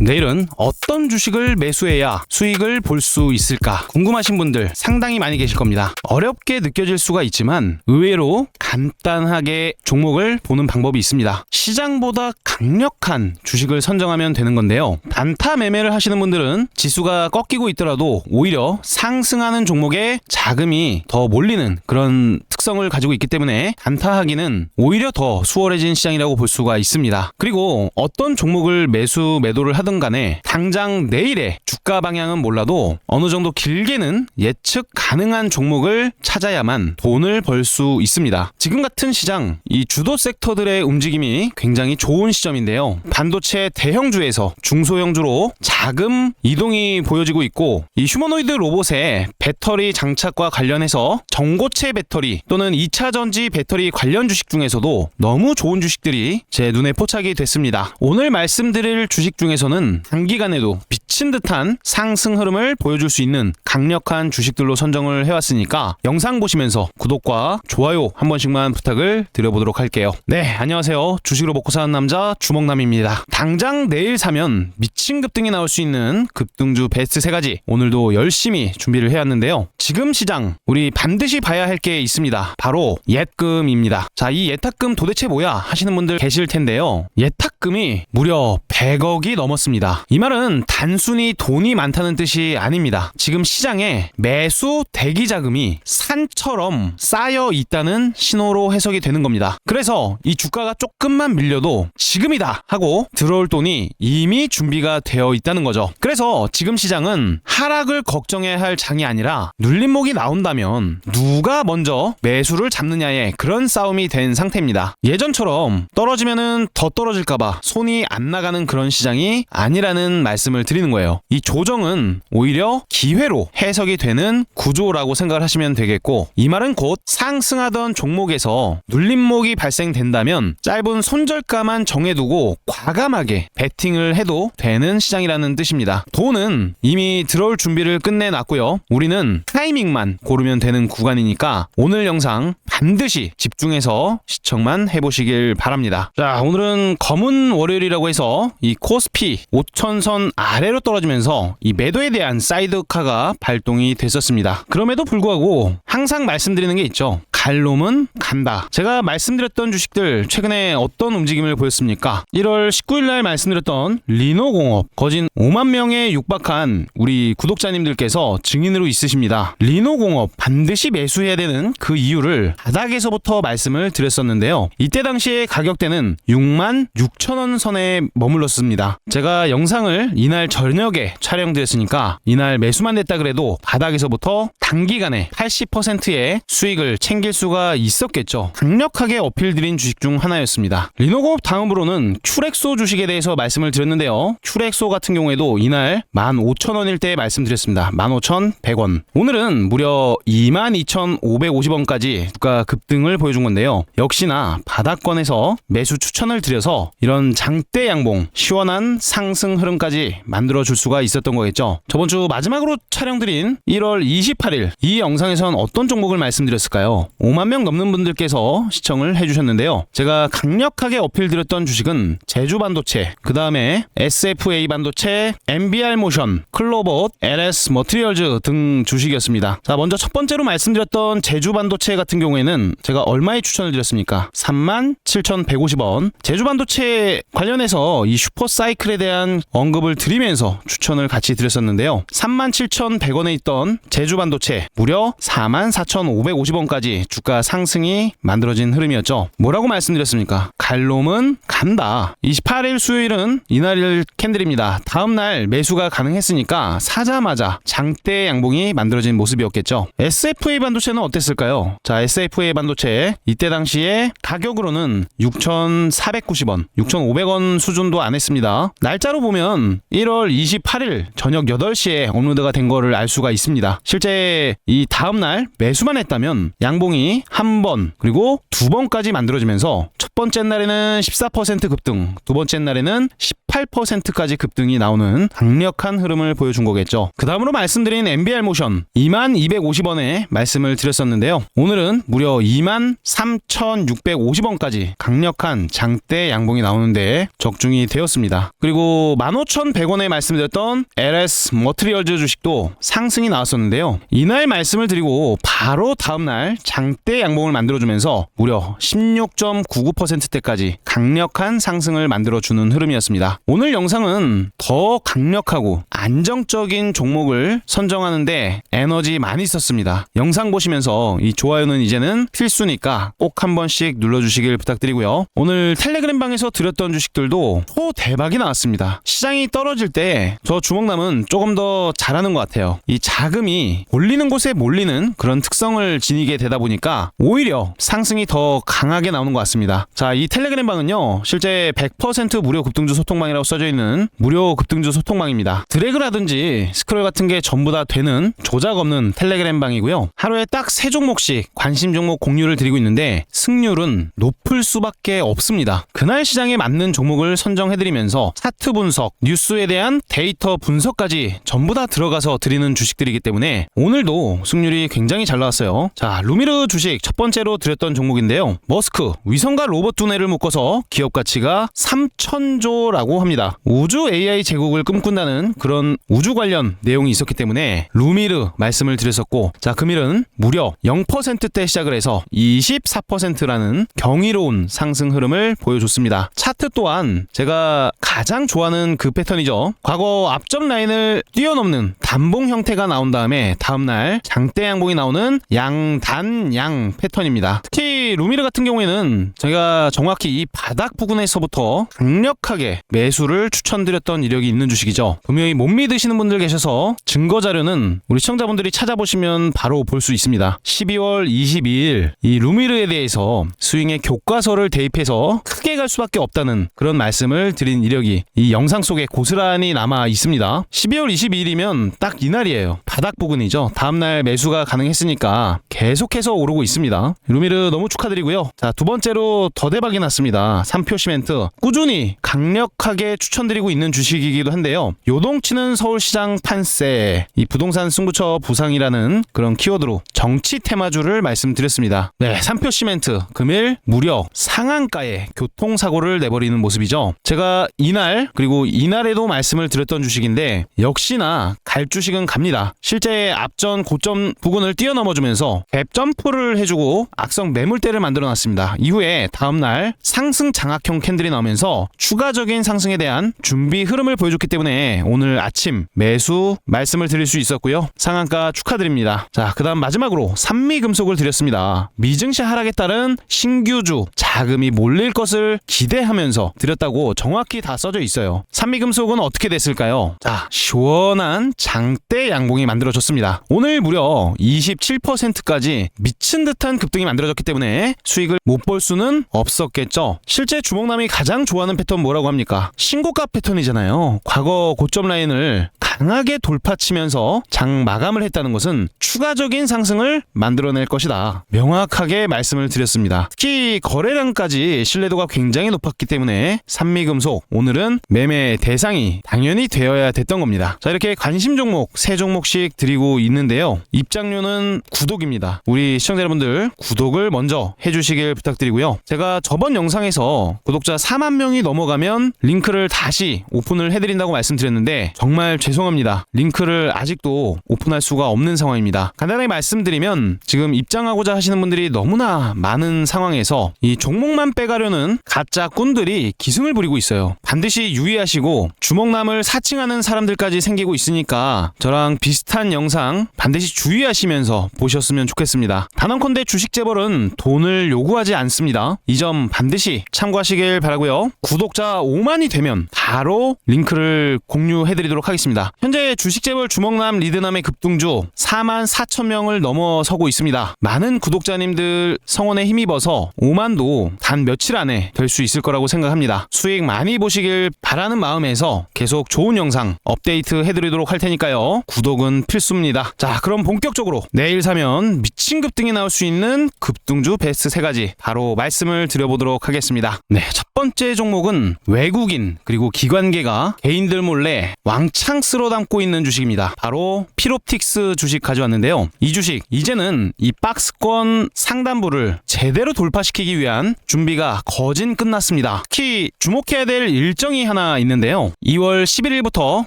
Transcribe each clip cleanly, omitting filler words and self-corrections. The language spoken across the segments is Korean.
내일은 어떤 주식을 매수해야 수익을 볼 수 있을까 궁금하신 분들 상당히 많이 계실 겁니다. 어렵게 느껴질 수가 있지만 의외로 간단하게 종목을 보는 방법이 있습니다. 시장보다 강력한 주식을 선정하면 되는 건데요. 단타 매매를 하시는 분들은 지수가 꺾이고 있더라도 오히려 상승하는 종목에 자금이 더 몰리는 그런 특성을 가지고 있기 때문에 단타하기는 오히려 더 수월해진 시장이라고 볼 수가 있습니다. 그리고 어떤 종목을 매도를 하든 간에 당장 내일의 주가 방향은 몰라도 어느 정도 길게는 예측 가능한 종목을 찾아야만 돈을 벌 수 있습니다. 지금 같은 시장, 이 주도 섹터들의 움직임이 굉장히 좋은 시점인데요. 반도체 대형주에서 중소형주로 자금 이동이 보여지고 있고, 이 휴머노이드 로봇의 배터리 장착과 관련해서 전고체 배터리 또는 2차 전지 배터리 관련 주식 중에서도 너무 좋은 주식들이 제 눈에 포착이 됐습니다. 오늘 말씀드릴 주식 중에서는 단기간에도 미친 듯한 상승 흐름을 보여줄 수 있는 강력한 주식들로 선정을 해왔으니까 영상 보시면서 구독과 좋아요 한 번씩만 부탁을 드려보도록 할게요. 네, 안녕하세요. 주식으로 먹고 사는 남자 주먹남입니다. 당장 내일 사면 미친 급등이 나올 수 있는 급등주 베스트 3가지 오늘도 열심히 준비를 해왔는데요. 지금 시장 우리 반드시 봐야 할 게 있습니다. 바로 예탁금입니다. 자, 이 예탁금 도대체 뭐야 하시는 분들 계실 텐데요. 예탁금이 무려 100억이 넘었습니다. 이 말은 단순히 돈이 많다는 뜻이 아닙니다. 지금 시장에 매수 대기 자금이 산처럼 쌓여 있다는 신호로 해석이 되는 겁니다. 그래서 이 주가가 조금만 밀려도 지금이다 하고 들어올 돈이 이미 준비가 되어 있다는 거죠. 그래서 지금 시장은 하락을 걱정해야 할 장이 아니라 눌림목이 나온다면 누가 먼저 매수를 잡느냐의 그런 싸움이 된 상태입니다. 예전처럼 떨어지면은 더 떨어질까봐 손이 안 나가는 그런 시장이 아니라는 말씀을 드리는 거예요. 이 조정은 오히려 기회로 해석이 되는 구조라고 생각을 하시면 되겠고, 이 말은 곧 상승하던 종목에서 눌림목이 발생된다면 짧은 손절가만 정해두고 과감하게 베팅을 해도 되는 시장이라는 뜻입니다. 돈은 이미 들어올 준비를 끝내놨고요. 우리는 타이밍만 고르면 되는 구간이니까 오늘 영상 반드시 집중해서 시청만 해보시길 바랍니다. 자, 오늘은 검은 월요일이라고 해서 이 코스피 5천선 아래로 떨어지면서 이 매도에 대한 사이드카가 발동이 됐었습니다. 그럼에도 불구하고 항상 말씀드리는 게 있죠. 갈 놈은 간다. 제가 말씀드렸던 주식들 최근에 어떤 움직임을 보였습니까? 1월 19일날 말씀드렸던 리노공업, 거진 5만 명에 육박한 우리 구독자님들께서 증인으로 있으십니다. 리노공업 반드시 매수해야 되는 그 이유를 바닥에서부터 말씀을 드렸었는데요. 이때 당시에 가격대는 6만 6천 원 선에 머물렀습니다. 제가 영상을 이날 저녁에 촬영드렸으니까 이날 매수만 됐다 그래도 바닥에서부터 단기간에 80%의 수익을 챙길 수가 있었겠죠. 강력하게 어필드린 주식 중 하나였습니다. 리노공업 다음으로는 큐렉소 주식에 대해서 말씀을 드렸는데요. 큐렉소 같은 경우에도 이날 15,000원일 때 말씀드렸습니다. 15,100원. 오늘은 무려 22,550원까지 주가 급등을 보여준 건데요. 역시나 바닥권에서 매수 추천을 드려서 이런 장대 양봉, 시원한 상승 흐름까지 만들어줄 수가 있었던 거겠죠. 저번 주 마지막으로 촬영드린 1월 28일 이 영상에선 어떤 종목을 말씀드렸을까요? 5만 명 넘는 분들께서 시청을 해주셨는데요. 제가 강력하게 어필드렸던 주식은 제주반도체, 그 다음에 SFA 반도체, MBR모션, 클로봇, LS 머티리얼즈 등 주식이었습니다. 자, 먼저 첫 번째로 말씀드렸던 제주반도체 같은 경우에는 제가 얼마에 추천을 드렸습니까? 37,150원. 제주반도체 관련해서 이 슈퍼사이클에 대한 언급을 드리면서 추천을 같이 드렸었는데요. 37,100원에 있던 제주반도체 무려 44,550원까지 주가 상승이 만들어진 흐름이었죠. 뭐라고 말씀드렸습니까? 갈 놈은 간다. 28일 수요일은 이날일 캔들입니다. 다음날 매수가 가능했으니까 사자마자 장대 양봉이 만들어진 모습이었겠죠. SFA 반도체는 어땠을까요? 자, SFA 반도체 이때 당시에 가격으로는 6,490원, 6,500원 수준도 안 했습니다. 날짜로 보면 1월 28일 저녁 8시에 업로드가 된 거를 알 수가 있습니다. 실제 이 다음날 매수만 했다면 양봉이 한 번 그리고 두 번까지 만들어지면서 첫 번째 날에는 14% 급등, 두 번째 날에는 18%까지 급등이 나오는 강력한 흐름을 보여준 거겠죠. 그 다음으로 말씀드린 MBR 모션 2250원에 말씀을 드렸었는데요. 오늘은 무려 23650원까지 강력한 장대 양봉이 나오는데 적중이 되었습니다. 그리고 15100원에 말씀드렸던 LS 머트리얼즈 주식도 상승이 나왔었는데요. 이날 말씀을 드리고 바로 다음날 장대 양봉을 만들어주면서 무려 16.99%대까지 강력한 상승을 만들어주는 흐름이었습니다. 오늘 영상은 더 강력하고 안정적인 종목을 선정하는데 에너지 많이 썼습니다. 영상 보시면서 이 좋아요는 이제는 필수니까 꼭 한 번씩 눌러주시길 부탁드리고요. 오늘 텔레그램 방에서 드렸던 주식들도 또 대박이 나왔습니다. 시장이 떨어질 때 저 주먹남은 조금 더 잘하는 것 같아요. 이 자금이 몰리는 곳에 몰리는 그런 특성을 지니게 되다 보니까 오히려 상승이 더 강하게 나오는 것 같습니다. 자, 이 텔레그램 방은요, 실제 100% 무료 급등주 소통방이라고 써져 있는 무료 급등주 소통방입니다. 드래그라든지 스크롤 같은 게 전부 다 되는 조작 없는 텔레그램 방이고요. 하루에 딱 3종목씩 관심 종목 공유를 드리고 있는데 승률은 높을 수밖에 없습니다. 그날 시장에 맞는 종목을 선정해드리면서 차트 분석, 뉴스에 대한 데이터 분석까지 전부 다 들어가서 드리는 주식들이기 때문에 오늘도 승률이 굉장히 잘 나왔어요. 자, 루미르 주식 첫 번째로 드렸던 종목인데요. 머스크, 위성과 로봇 두뇌를 묶어서 기업 가치가 3000조라고 합니다. 우주 AI 제국을 꿈꾼다는 그런 우주 관련 내용이 있었기 때문에 루미르 말씀을 드렸었고, 자, 금일은 무려 0%대 시작을 해서 24%라는 경이로운 상승 흐름을 보여줬습니다. 차트 또한 제가 가장 좋아하는 그 패턴이죠. 과거 앞점 라인을 뛰어넘는 단봉 형태가 나온 다음에 다음날 장대 양봉이 나오는 양단양 패턴입니다. 특히 루미르 같은 경우에는 제가 정확히 이 바닥 부근에서부터 강력하게 매수를 추천드렸던 이력이 있는 주식이죠. 분명히 못 믿으시는 분들 계셔서 증거 자료는 우리 시청자분들이 찾아보시면 바로 볼 수 있습니다. 12월 22일 이 루미르에 대해서 스윙의 교과서를 대입해서 크게 갈 수밖에 없다는 그런 말씀을 드린 이력이 이 영상 속에 고스란히 남아 있습니다. 12월 22일이면 딱 이날이에요. 바닥 부근이죠. 다음날 매수가 가능했으니까 계속해서 오르고 있습니다. 루미르 너무 축하드리고요. 자, 두 번째로 더 대박이 났습니다. 삼표 시멘트 꾸준히 강력하게 추천드리고 있는 주식이기도 한데요. 요동치는 서울시장 판세, 이 부동산 승부처 부상이라는 그런 키워드로 정치 테마주를 말씀드렸습니다. 네, 삼표 시멘트 금일 무려 상한가에 교통사고를 내버리는 모습이죠. 제가 이날 그리고 이날에도 말씀을 드렸던 주식인데 역시나 갈 주식은 갑니다. 실제 앞전 고점 부근을 뛰어넘어주면서 갭 점프를 해주고 악성 매물대를 만들어놨습니다. 이후에 다음날 상승 장악형 캔들이 나오면서 추가적인 상승에 대한 준비 흐름을 보여줬기 때문에 오늘 아침 매수 말씀을 드릴 수 있었고요. 상한가 축하드립니다. 자, 그 다음 마지막으로 산미금속을 드렸습니다. 미증시 하락에 따른 신규주 자금이 몰릴 것을 기대하면서 드렸다고 정확히 다 써져 있어요. 산미금속은 어떻게 됐을까요? 자, 시원한 장대 양봉이 만들어졌습니다. 오늘 무려 27%까지 미친 듯한 급등이 만들어졌기 때문에 수익을 못 볼 수는 없었겠죠. 실제 주목남이 가장 좋아하는 패턴 뭐라고 합니까? 신고가 패턴이잖아요. 과거 고점 라인을 강하게 돌파치면서 장 마감을 했다는 것은 추가적인 상승을 만들어낼 것이다. 명확하게 말씀을 드렸습니다. 특히 거래량까지 신뢰도가 굉장히 높았기 때문에 산미금속 오늘은 매매 대상이 당연히 되어야 됐던 겁니다. 자, 이렇게 관심 종목 3종목씩 드리고 있는데요. 입장료는 구독입니다. 우리 시청자 여러분들 구독을 먼저 해주시길 부탁드리고요. 제가 저번 영상에서 구독자 4만 명이 넘어가면 링크를 다시 오픈을 해드린다고 말씀드렸는데 정말 죄송합니다. 링크를 아직도 오픈할 수가 없는 상황입니다. 간단하게 말씀드리면 지금 입장하고자 하시는 분들이 너무나 많은 상황에서 이 종목만 빼가려는 가짜 꾼들이 기승을 부리고 있어요. 반드시 유의하시고 주목남을 사칭하는 사람들까지 생기고 있으니까 저랑 비슷한 영상 반드시 주의하시면서 보셨으면 좋겠습니다. 단언컨대 주식 재벌은 돈을 요구하지 않습니다. 이 점 반드시 참고하시길 바라고요. 구독자 5만이 되면 바로 링크를 공유해드리도록 하겠습니다. 현재 주식재벌 주먹남 리드남의 급등주 44,000명을 넘어서고 있습니다. 많은 구독자님들 성원에 힘입어서 5만도 단 며칠 안에 될 수 있을 거라고 생각합니다. 수익 많이 보시길 바라는 마음에서 계속 좋은 영상 업데이트 해드리도록 할 테니까요. 구독은 필수입니다. 자, 그럼 본격적으로 내일 사면 미친 급등이 나올 수 있는 급등주 베스트 3가지 바로 말씀을 드려보도록 하겠습니다. 네, 첫 번째 종목은 외국인 그리고 기관계가 개인들 몰래 왕창 쓸어 담고 있는 주식입니다. 바로 필옵틱스 주식 가져왔는데요. 이 주식 이제는 이 박스권 상단부를 제대로 돌파시키기 위한 준비가 거진 끝났습니다. 특히 주목해야 될 일정이 하나 있는데요. 2월 11일부터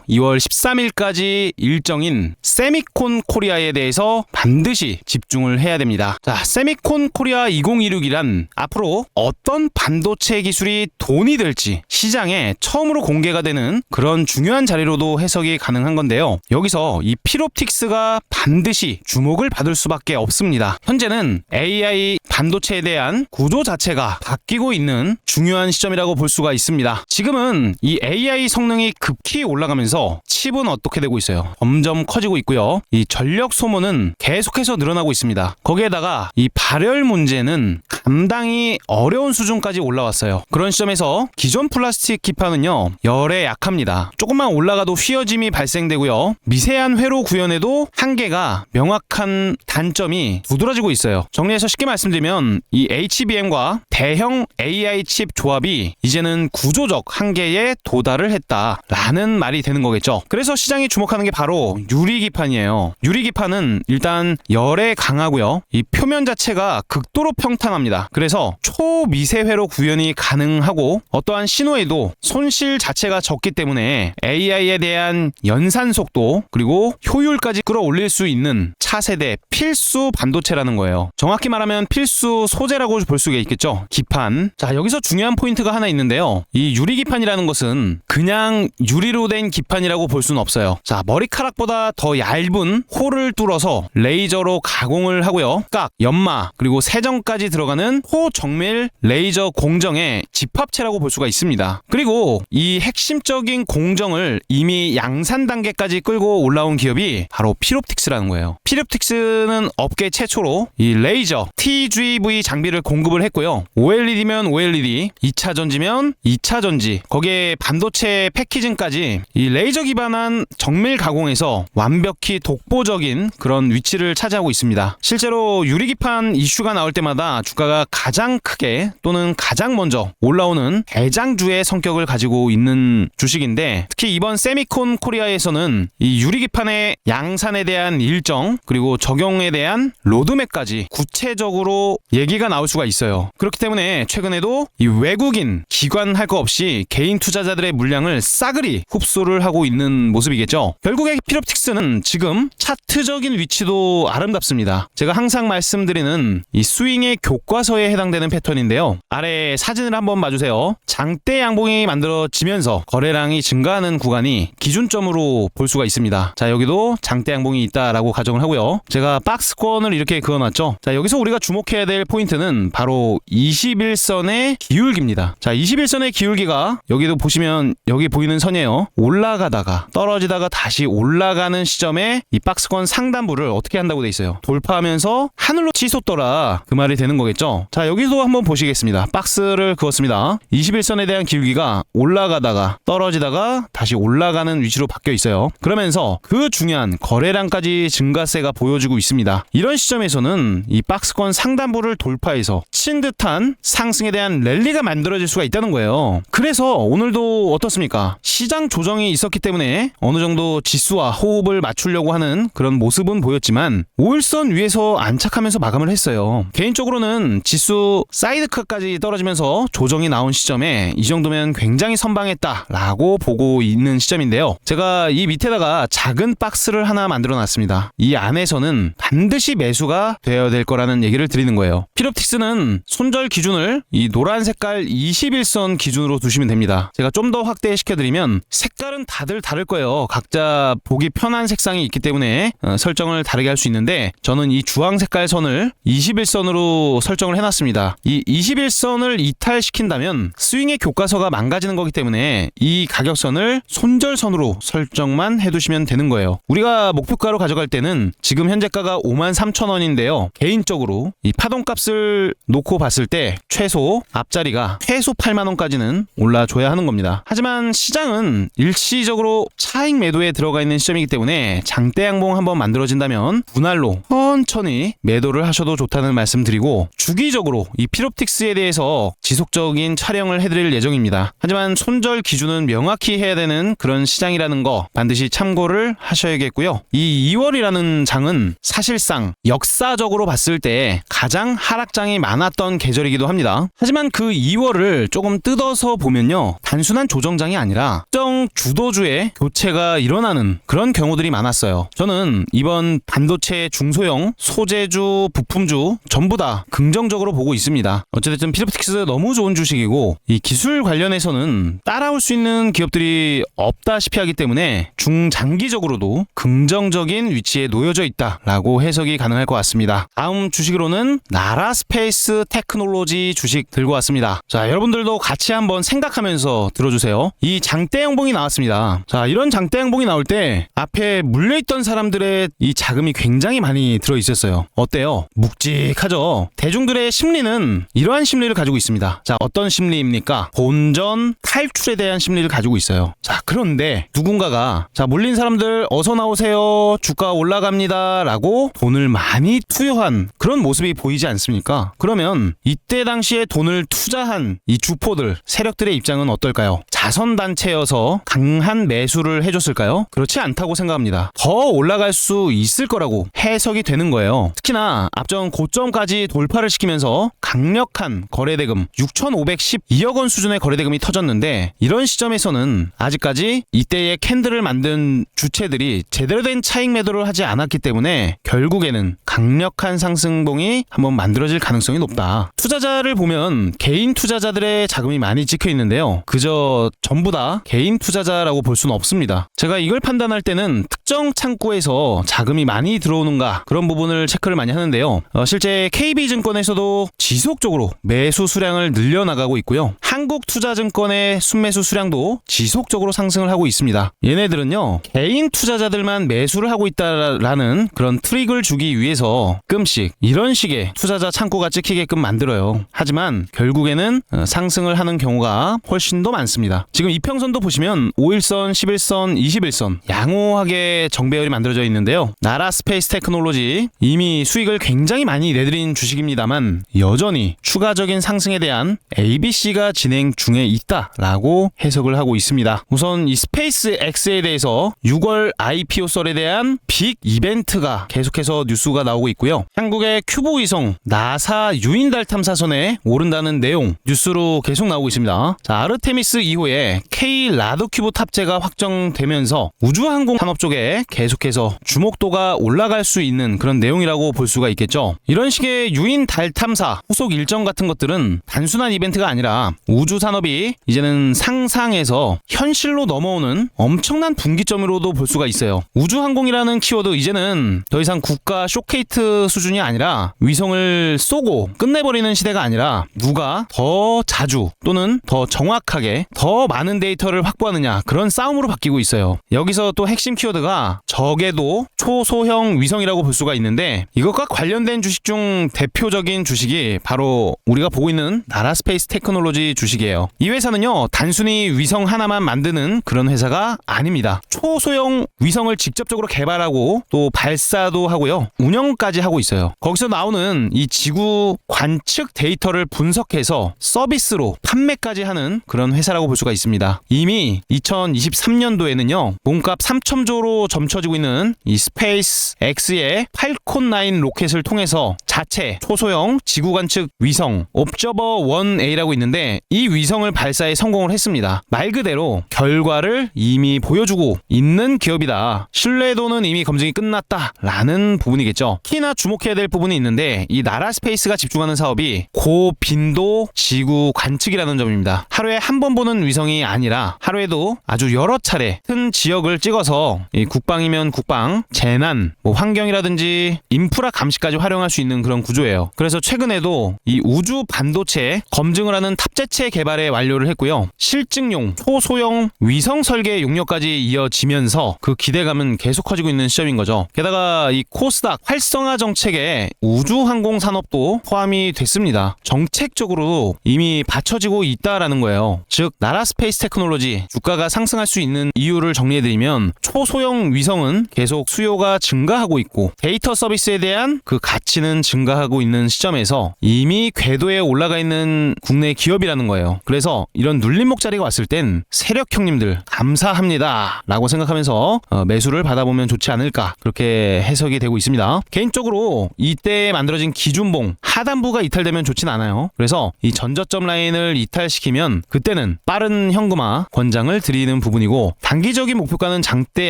2월 13일까지 일정인 세미콘 코리아에 대해서 반드시 집중을 해야 됩니다. 자, 세미콘 코리아 2026이란 앞으로 어떤 반도체 기술이 돈이 될지 시장에 처음으로 공개가 되는 그런 중요한 자리로도 해석이 가능한 건데요. 여기서 이 필옵틱스가 반드시 주목을 받을 수밖에 없습니다. 현재는 AI 반도체에 대한 구조 자체가 바뀌고 있는 중요한 시점이라고 볼 수가 있습니다. 지금은 이 AI 성능이 급히 올라가면서 칩은 어떻게 되고 있어요? 점점 커지고 있고요. 이 전력 소모는 계속해서 늘어나고 있습니다. 거기에다가 이 발열 문제는 감당이 어려운 수준까지 올라왔어요. 그런 시점에서 기존 플라스틱 기판은요, 열에 약합니다. 조금만 올라가도 휘어짐이 발생되고요. 미세한 회로 구현에도 한계가 명확한 단점이 두드러지고 있어요. 정리해서 쉽게 말씀드리면 이 HBM과 대형 AI 칩 조합이 이제는 구조적 한계에 도달을 했다라는 말이 되는 거겠죠. 그래서 시장이 주목하는 게 바로 유리기판이에요. 유리기판은 일단 열에 강하고요. 이 표면 자체가 극도로 평탄합니다. 그래서 초미세회로 구현이 가능하고 어떠한 신호에도 손실 자체가 적기 때문에 AI에 대한 연산 속도 그리고 효율까지 끌어올릴 수 있는 차세대 필수 반도체라는 거예요. 정확히 말하면 필수 소재라고 볼 수가 있겠죠. 기판. 자, 여기서 중요한 포인트가 하나 있는데요. 이 유리기판이라는 것은 그냥 유리로 된 기판이라고 볼 수는 없어요. 자, 머리카락보다 더 얇은 홀을 뚫어서 레이저로 가공을 하고요. 깍, 연마, 그리고 세정까지 들어가는 호정밀 레이저 공정의 집합체라고 볼 수가 있습니다. 그리고 이 핵심적인 공정을 이미 양산 단계까지 끌고 올라온 기업이 바로 필옵틱스라는 거예요. 필옵틱스는 업계 최초로 이 레이저 TGV 장비를 공급을 했고요. OLED면 OLED, 2차 전지면 2차 전지, 거기에 반도체 패키징까지 이 레이저 기반한 정밀 가공에서 완벽히 독보적인 그런 위치를 차지하고 있습니다. 실제로 유리기판 이슈가 나올 때마다 주가가 가장 크게 또는 가장 먼저 올라오는 대장주의 성격을 가지고 있는 주식인데, 특히 이번 세미콘 코리아에서는 이 유리기판의 양산에 대한 일정 그리고 적용에 대한 로드맵까지 구체적으로 얘기가 나올 수가 있어요. 그렇기 때문에 최근에도 이 외국인 기관 할 거 없이 개인 투자자들의 물량을 싸그리 흡수를 하고 있는 모습이겠죠. 결국에 필옵틱스는 지금 차트적인 위치도 아름답습니다. 제가 항상 말씀드리는 이 스윙의 교과서에 해당되는 패턴인데요. 아래 사진을 한번 봐주세요. 장대 양봉이 만들어지면서 거래량이 증가하는 구간이 기준점으로 볼 수가 있습니다. 자, 여기도 장대 양봉이 있다라고 가정을 하고요. 제가 박스권을 이렇게 그어놨죠. 자, 여기서 우리가 주목해야 될 포인트는 바로 21선의 기울기입니다. 자, 21선의 기울기가 여기도 보시면 여기 보이는 선이에요. 올라가다가 떨어지다가 다시 올라가는 시점에 이 박스권 상단부를 어떻게 한다고 돼 있어요? 돌파하면서 하늘로 치솟더라, 그 말이 되는 거겠죠. 자, 여기도 한번 보시겠습니다. 박스를 그었습니다. 21선에 대한 기울기가 올라가다가 떨어지다가 다시 올라가는 위치로 바뀌어 있어요. 그러면서 그 중요한 거래량까지 증가세가 보여지고 있습니다. 이런 시점에서는 이 박스권 상단부를 돌파해서 친 듯한 상승에 대한 랠리가 만들어질 수가 있다는 거예요. 그래서 오늘도 어떻습니까? 시장 조정이 있었기 때문에 어느 정도 지수와 호흡을 맞추려고 하는 그런 모습은 보였지만 5일선 위에서 안착하면서 마감을 했어요. 개인적으로는 지수 사이드컷까지 떨어지면서 조정이 나온 시점에 이 정도면 굉장히 선방했다라고 보고 있는 시점인데요. 제가 이 밑에다가 작은 박스를 하나 만들어 놨습니다. 이 안에서는 반드시 매수가 되어야 될 거라는 얘기를 드리는 거예요. 필옵틱스는 손절 기준을 이 노란 색깔 21선 기준으로 두시면 됩니다. 제가 좀 더 확대시켜드리면 색깔은 다들 다를 거예요. 각자 보기 편한 색상이 있기 때문에 설정을 다르게 할 수 있는데, 저는 이 주황 색깔 선을 21선으로 설정을 해놨습니다. 이 21선을 이탈시킨다면 스윙의 교과서가 망가지는 거기 때문에 이 가격선을 손절선으로 설정만 해두시면 되는 거예요. 우리가 목표가로 가져갈 때는 지금 현재가가 53,000원인데요. 개인적으로 이 파동값을 놓고 봤을 때 최소 앞자리가 최소 8만원까지는 올라줘야 하는 겁니다. 하지만 시장은 일시적으로 차익 매도에 들어가 있는 시점이기 때문에 장대 양봉 한번 만들어진다면 분할로 천천히 매도를 하셔도 좋다는 말씀 드리고, 주기적으로 이 필옵틱스에 대해서 지속적인 촬영을 해드릴 예정입니다. 하지만 손절 기준은 명확히 해야 되는 그런 시장이라는 거 반드시 참고를 하셔야겠고요. 이 2월이라는 장은 사실상 역사적으로 봤을 때 가장 하락장이 많았던 계절이기도 합니다. 하지만 그 2월을 조금 뜯어서 보면요, 단순한 조정장이 아니라 특정 주도주의 교체가 일어나는 그런 경우들이 많았어요. 저는 이번 반도체 중소형 소재주 부품주 전부 다 긍정적으로 보고 있습니다. 어쨌든 필옵틱스 너무 좋은 주식이고, 이 기술 관련해서는 따라올 수 있는 기업들이 없다시피 하기 때문에 중장기적으로도 긍정적인 위치에 놓여져 있다라고 해석이 가능할 것 같습니다. 다음 주식으로는 나라스페이스 테크놀로지 주식 들고 왔습니다. 자, 여러분들도 같이 한번 생각하면서 들어주세요. 이 장대 양봉이 나왔습니다. 자, 이런 장대 양봉이 나올 때 앞에 물려있던 사람들의 이 자금이 굉장히 많이 들어있었어요. 어때요? 묵직하죠? 대중들의 심리는 이러한 심리를 가지고 있습니다. 자, 어떤 심리입니까? 본전 탈출에 대한 심리를 가지고 있어요. 자, 그런데 누군가가 자, 물린 사람들 어서 나오세요, 주가 올라갑니다 라고 돈을 많이 투여한 그런 모습이 보이지 않습니까? 그러면 이때 당시에 돈을 투자한 이 주포들, 세력들의 입장은 어떨까요? 자선단체여서 강한 매수를 해줬을까요? 그렇지 않다고 생각합니다. 더 올라갈 수 있을 거라고 해석이 되는 거예요. 특히나 앞전 고점까지 돌파를 시키면서 강력한 거래대금 6,512억 원 수준의 거래대금이 터졌는데, 이런 시점에서는 아직까지 이때의 캔들을 만든 주체들이 제대로 된 차익 매도를 하지 않았기 때문에 결국에는 강력한 상승봉이 한번 만들어질 가능성이 높다. 투자자를 보면 개인 투자자들의 자금이 많이 찍혀 있는데요, 그저 전부 다 개인 투자자라고 볼 수는 없습니다. 제가 이걸 판단할 때는 특정 창구에서 자금이 많이 들어오는가, 그런 부분을 체크를 많이 하는데요. 실제 KB증권에서도 지속적으로 매수 수량을 늘려나가고 있고요. 한국투자증권의 순매수 수량도 지속적으로 상승을 하고 있습니다. 얘네들은요, 개인 투자자들만 매수를 하고 있다라는 그런 트릭을 주기 위해서 가끔씩 이런 식의 투자자 창구가 찍히게끔 만들어요. 하지만 결국에는 상승을 하는 경우가 훨씬 더 많습니다. 지금 이평선도 보시면 5일선, 11선, 21선 양호하게 정배열이 만들어져 있는데요. 나라스페이스 테크놀로지 이미 수익을 굉장히 많이 내드린 주식입니다만 여전히 추가적인 상승에 대한 ABC가 진행 중에 있다라고 해석을 하고 있습니다. 우선 이 스페이스 X에 대해서 6월 IPO 썰에 대한 빅 이벤트가 계속해서 뉴스가 나오고 있고요. 한국의 큐브 위성 나사 유인달 탐사선에 오른다는 내용 뉴스로 계속 나오고 있습니다. 자, 아르테미스 2호에 K 라드큐브 탑재가 확정되면서 우주항공 산업 쪽에 계속해서 주목도가 올라갈 수 있는 그런 내용이라고 볼 수가 있겠죠. 이런 식의 유인 달 탐사 후속 일정 같은 것들은 단순한 이벤트가 아니라 우주 산업이 이제는 상상에서 현실로 넘어오는 엄청난 분기점으로도 볼 수가 있어요. 우주항공이라는 키워드, 이제는 더 이상 국가 쇼케이트 수준이 아니라 위성을 쏘고 끝내버리는 시대가 아니라 누가 더 자주 또는 더 정확하게 더 많은 데이터를 확보하느냐, 그런 싸움으로 바뀌고 있어요. 여기서 또 핵심 키워드가 적에도 초소형 위성이라고 볼 수가 있는데, 이것과 관련된 주식 중 대표적인 주식이 바로 우리가 보고 있는 나라스페이스 테크놀로지 주식이에요. 이 회사는요, 단순히 위성 하나만 만드는 그런 회사가 아닙니다. 초소형 위성을 직접적으로 개발하고 또 발사도 하고요, 운영까지 하고 있어요. 거기서 나오는 이 지구 관측 데이터를 분석해서 서비스로 판매까지 하는 그런 회사라고 볼 수가 있습니다. 이미 2023년도에는요 몸값 3천조로 점쳐지고 있는 이 스페이스 X의 팔콘 9 로켓을 통해서 자체 초소형 지구 관측 위성 옵저버 1A라고 있는데, 이 위성을 발사에 성공을 했습니다. 말 그대로 결과를 이미 보여주고 있는 기업이다. 신뢰도는 이미 검증이 끝났다라는 부분이겠죠. 특히나 주목해야 될 부분이 있는데, 이 나라스페이스가 집중하는 사업이 고빈도 지구 관측이라는 점입니다. 하루에 한 번 보는 위성 일정이 아니라 하루에도 아주 여러 차례 큰 지역을 찍어서 이 국방이면 국방, 재난, 뭐 환경이라든지 인프라 감시까지 활용할 수 있는 그런 구조예요. 그래서 최근에도 이 우주 반도체 검증을 하는 탑재체 개발에 완료를 했고요. 실증용 초소형 위성 설계 용역까지 이어지면서 그 기대감은 계속 커지고 있는 시점인 거죠. 게다가 이 코스닥 활성화 정책에 우주항공 산업도 포함이 됐습니다. 정책적으로 이미 받쳐지고 있다라는 거예요. 즉 나라 스페이스 테크놀로지 주가가 상승할 수 있는 이유를 정리해드리면 초소형 위성은 계속 수요가 증가하고 있고 데이터 서비스에 대한 그 가치는 증가하고 있는 시점에서 이미 궤도에 올라가 있는 국내 기업이라는 거예요. 그래서 이런 눌림목 자리가 왔을 땐 세력 형님들 감사합니다 라고 생각하면서 매수를 받아보면 좋지 않을까 그렇게 해석이 되고 있습니다. 개인적으로 이때 만들어진 기준봉 하단부가 이탈되면 좋진 않아요. 그래서 이 전저점 라인을 이탈시키면 그때는 빠른 현금화 권장을 드리는 부분이고 단기적인 목표가는 장대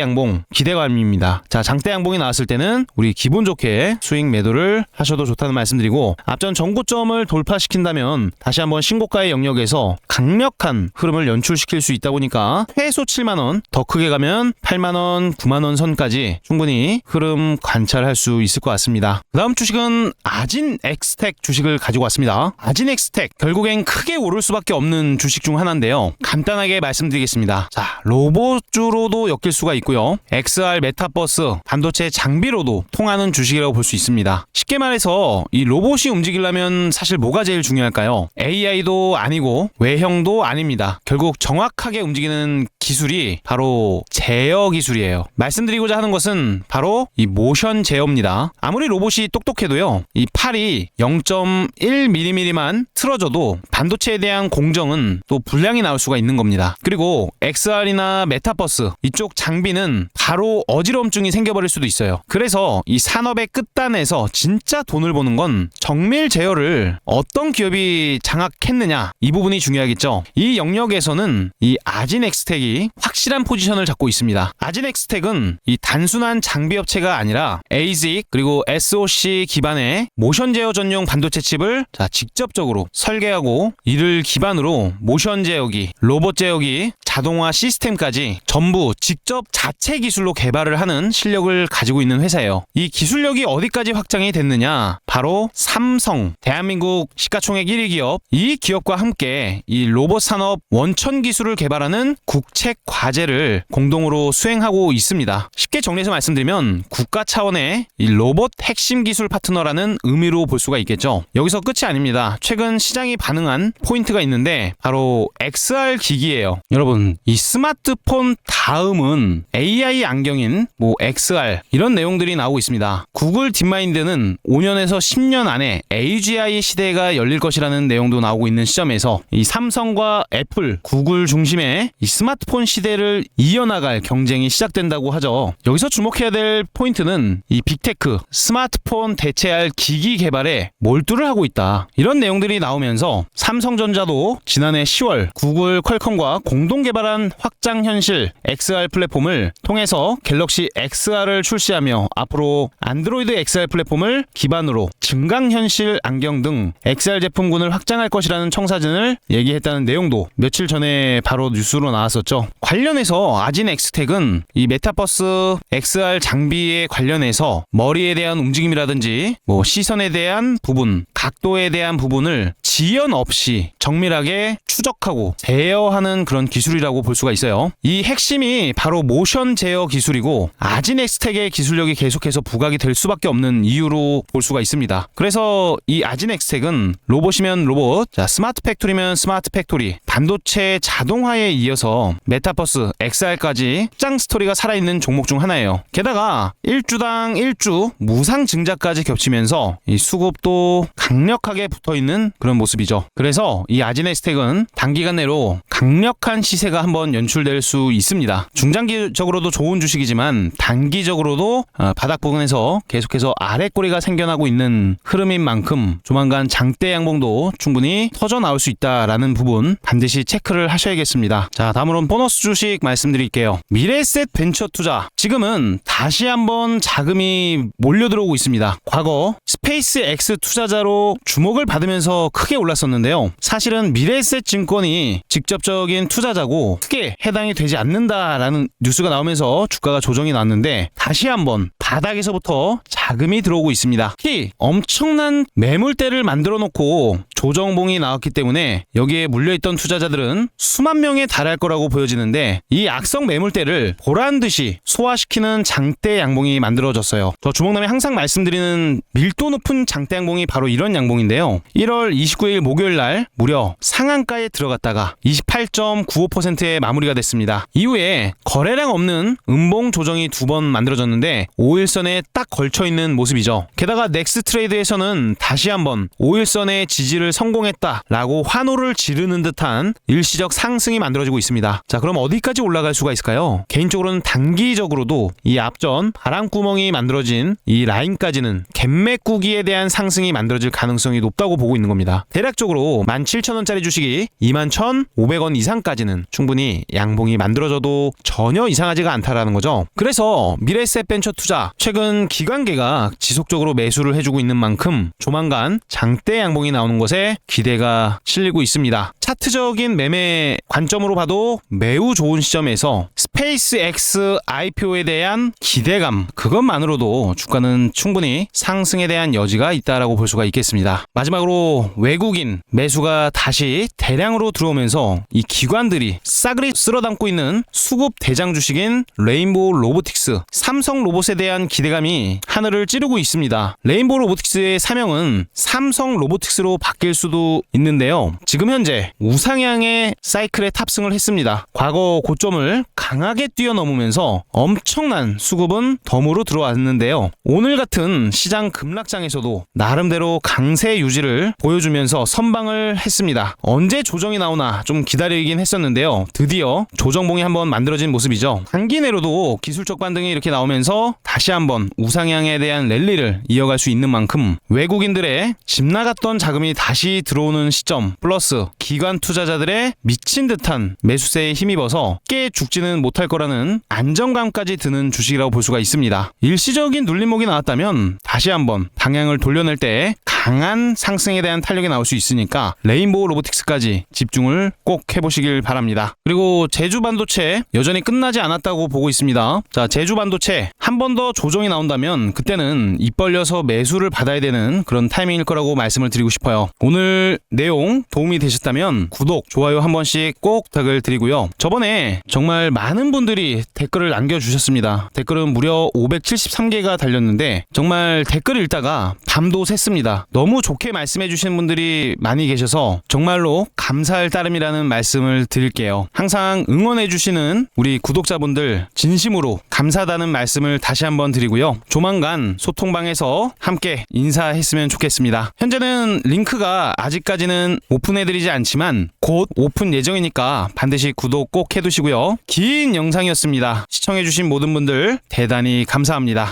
양봉 기대감입니다. 자, 장대 양봉이 나왔을 때는 우리 기분 좋게 수익 매도를 하셔도 좋다는 말씀드리고 앞전 전고점을 돌파시킨다면 다시 한번 신고가의 영역에서 강력한 흐름을 연출시킬 수 있다 보니까 최소 7만원, 더 크게 가면 8만원, 9만원 선까지 충분히 흐름 관찰할 수 있을 것 같습니다. 그 다음 주식은 아진 엑스텍 주식을 가지고 왔습니다. 아진 엑스텍 결국엔 크게 오를 수밖에 없는 주식 중 하나인데요. 간단하게 말씀드리겠습니다. 자, 로봇주로도 엮일 수가 있고요. XR 메타버스 반도체 장비로도 통하는 주식이라고 볼 수 있습니다. 쉽게 말해서 이 로봇이 움직이려면 사실 뭐가 제일 중요할까요? AI도 아니고 외형도 아닙니다. 결국 정확하게 움직이는 기술이 바로 제어 기술이에요. 말씀드리고자 하는 것은 바로 이 모션 제어입니다. 아무리 로봇이 똑똑해도요, 이 팔이 0.1mm만 틀어져도 반도체에 대한 공정은 또 불량이 나올 수가 있는 겁니다. 그리고 XR이나 메타버스 이쪽 장비는 바로 어지러움증이 생겨버릴 수도 있어요. 그래서 이 산업의 끝단에서 진짜 돈을 버는 건 정밀 제어를 어떤 기업이 장악했느냐 이 부분이 중요하겠죠. 이 영역에서는 이 아진 엑스텍이 확실한 포지션을 잡고 있습니다. 아진 엑스텍은 이 단순한 장비 업체가 아니라 ASIC 그리고 SoC 기반의 모션 제어 전용 반도체 칩을 직접적으로 설계하고 이를 기반으로 모션 제어기, 로봇 제어기, 자동화 시스템까지 전부 직접 자체 기술로 개발을 하는 실력을 가지고 있는 회사예요. 이 기술력이 어디까지 확장이 됐느냐? 바로 삼성, 대한민국 시가총액 1위 기업, 이 기업과 함께 이 로봇 산업 원천 기술을 개발하는 국책 과제를 공동으로 수행하고 있습니다. 쉽게 정리해서 말씀드리면 국가 차원의 이 로봇 핵심 기술 파트너라는 의미로 볼 수가 있겠죠. 여기서 끝이 아닙니다. 최근 시장이 반응한 포인트가 있는데 바로 XR 기기예요. 여러분, 이 스마트폰 다음은 AI 안경인 XR 이런 내용들이 나오고 있습니다. 구글 딥마인드는 5년에서 10년 안에 AGI 시대가 열릴 것이라는 내용도 나오고 있는 시점에서 이 삼성과 애플, 구글 중심의 이 스마트폰 시대를 이어나갈 경쟁이 시작된다고 하죠. 여기서 주목해야 될 포인트는 이 빅테크, 스마트폰 대체할 기기 개발에 몰두를 하고 있다. 이런 내용들이 나오면서 삼성전자도 지난해 10월 구글 퀄컴과 공동 개발한 확장현실 XR 플랫폼을 통해서 갤럭시 XR을 출시하며 앞으로 안드로이드 XR 플랫폼을 기반으로 증강현실 안경 등 XR 제품군을 확장할 것이라는 청사진을 얘기했다는 내용도 며칠 전에 바로 뉴스로 나왔었죠. 관련해서 아진 엑스텍은 이 메타버스 XR 장비에 관련해서 머리에 대한 움직임이라든지 시선에 대한 부분, 각도에 대한 부분을 지연 없이 정밀하게 추적하고 제어하는 그런 기술이라고 볼 수가 있어요. 이 핵심이 바로 모션 제어 기술이고 아진 엑스텍의 기술력이 계속해서 부각이 될 수밖에 없는 이유로 볼 수가 있습니다. 그래서 이 아진 엑스텍은 로봇이면 로봇, 스마트 팩토리면 스마트 팩토리, 반도체 자동화에 이어서 메타버스, XR까지 확장 스토리가 살아있는 종목 중 하나예요. 게다가 1주당 1주 무상 증자까지 겹치면서 이 수급도 강력하게 붙어있는 그런 모습이죠. 그래서 이 아진 엑스텍은 단기간 내로 강력한 시세가 한번 연출될 수 있습니다. 중장기적으로도 좋은 주식이지만 단기적으로도 바닥 부근에서 계속해서 아래꼬리가 생겨나고 있는 흐름인 만큼 조만간 장대 양봉도 충분히 터져 나올 수 있다라는 부분 반드시 체크를 하셔야겠습니다. 자, 다음으로는 보너스 주식 말씀드릴게요. 미래에셋 벤처 투자, 지금은 다시 한번 자금이 몰려들어오고 있습니다. 과거 스페이스 X 투자자로 주목을 받으면서 크게 올랐었는데요. 사실은 미래에셋 증권이 직접적인 투자자고 크게 해당이 되지 않는다라는 뉴스가 나오면서 주가가 조정이 났는데 다시 한번 바닥에서부터 자금이 들어오고 있습니다. 특히 엄청난 매물대를 만들어 놓고 조정봉이 나왔기 때문에 여기에 물려있던 투자자들은 수만 명에 달할 거라고 보여지는데 이 악성 매물대를 보란듯이 소화시키는 장대 양봉이 만들어졌어요. 저 주목남이 항상 말씀드리는 밀도 높은 장대 양봉이 바로 이런 양봉인데요. 1월 29일 목요일 날 무려 상한가에 들어갔다가 28.95%에 마무리가 됐습니다. 이후에 거래량 없는 음봉 조정이 두 번 만들어졌는데 5일선에 딱 걸쳐있는 모습이죠. 게다가 넥스트레이드에서는 다시 한번 5일선의 지지를 성공했다라고 환호를 지르는 듯한 일시적 상승이 만들어지고 있습니다. 자, 그럼 어디까지 올라갈 수가 있을까요? 개인적으로는 단기적으로도 이 앞전 바람구멍이 만들어진 이 라인까지는 갭매꾸기에 대한 상승이 만들어질 가능성이 높다고 보고 있는 겁니다. 대략적으로 17,000원짜리 주식이 21,500원 이상까지는 충분히 양봉이 만들어져도 전혀 이상하지가 않다라는 거죠. 그래서 미래에셋 벤처 투자 최근 기관계가 지속적으로 매수를 해주고 있는 만큼 조만간 장대 양봉이 나오는 것에 기대가 실리고 있습니다. 차트적인 매매 관점으로 봐도 매우 좋은 시점에서 스페이스X IPO에 대한 기대감 그것만으로도 주가는 충분히 상승에 대한 여지가 있다라고 볼 수가 있겠습니다. 마지막으로 외국인 매수가 다시 대량으로 들어오면서 이 기관들이 싸그리 쓸어담고 있는 수급 대장 주식인 레인보우 로보틱스, 삼성 로봇에 대한 기대감이 하늘을 찌르고 있습니다. 레인보우 로보틱스의 사명은 삼성 로보틱스로 바뀔 수도 있는데요. 지금 현재 우상향의 사이클에 탑승을 했습니다. 과거 고점을 강하게 뛰어넘으면서 엄청난 수급은 덤으로 들어왔는데요. 오늘 같은 시장 급락장에서도 나름대로 강세 유지를 보여주면서 선방을 했습니다. 언제 조정이 나오나 좀 기다리긴 했었는데요. 드디어 조정봉이 한번 만들어진 모습이죠. 단기 내로도 기술적 반등이 이렇게 나오면서 다시 한번 우상향에 대한 랠리를 이어갈 수 있는 만큼 외국인들의 집 나갔던 자금이 다시 들어오는 시점 플러스 기관 투자자들의 미친 듯한 매수세에 힘입어서 깨 죽지는 못할 거라는 안정감까지 드는 주식이라고 볼 수가 있습니다. 일시적인 눌림목이 나왔다면 다시 한번 방향을 돌려낼 때 강한 상승에 대한 탄력이 나올 수 있으니까 레인보우 로보틱스까지 집중을 꼭 해보시길 바랍니다. 그리고 제주 반도체 여전히 끝나지 않았다고 보고 있습니다. 자, 제주 반도체 한 번 더 조정이 나온다면 그때는 입 벌려서 매수를 받아야 되는 그런 타이밍일 거라고 말씀을 드리고 싶어요. 오늘 내용 도움이 되셨다면 구독, 좋아요 한 번씩 꼭 부탁을 드리고요. 저번에 정말 많은 분들이 댓글을 남겨주셨습니다. 댓글은 무려 573개가 달렸는데 정말 댓글 읽다가 밤도 샜습니다. 너무 좋게 말씀해 주시는 분들이 많이 계셔서 정말로 감사할 따름이라는 말씀을 드릴게요. 항상 응원해 주시는 우리 구독자분들 진심으로 감사하다는 말씀을 다시 한번 드리고요. 조만간 소통방에서 함께 인사했으면 좋겠습니다. 현재는 링크가 아직까지는 오픈해드리지 않지만 곧 오픈 예정이니까 반드시 구독 꼭 해두시고요. 긴 영상이었습니다. 시청해주신 모든 분들 대단히 감사합니다.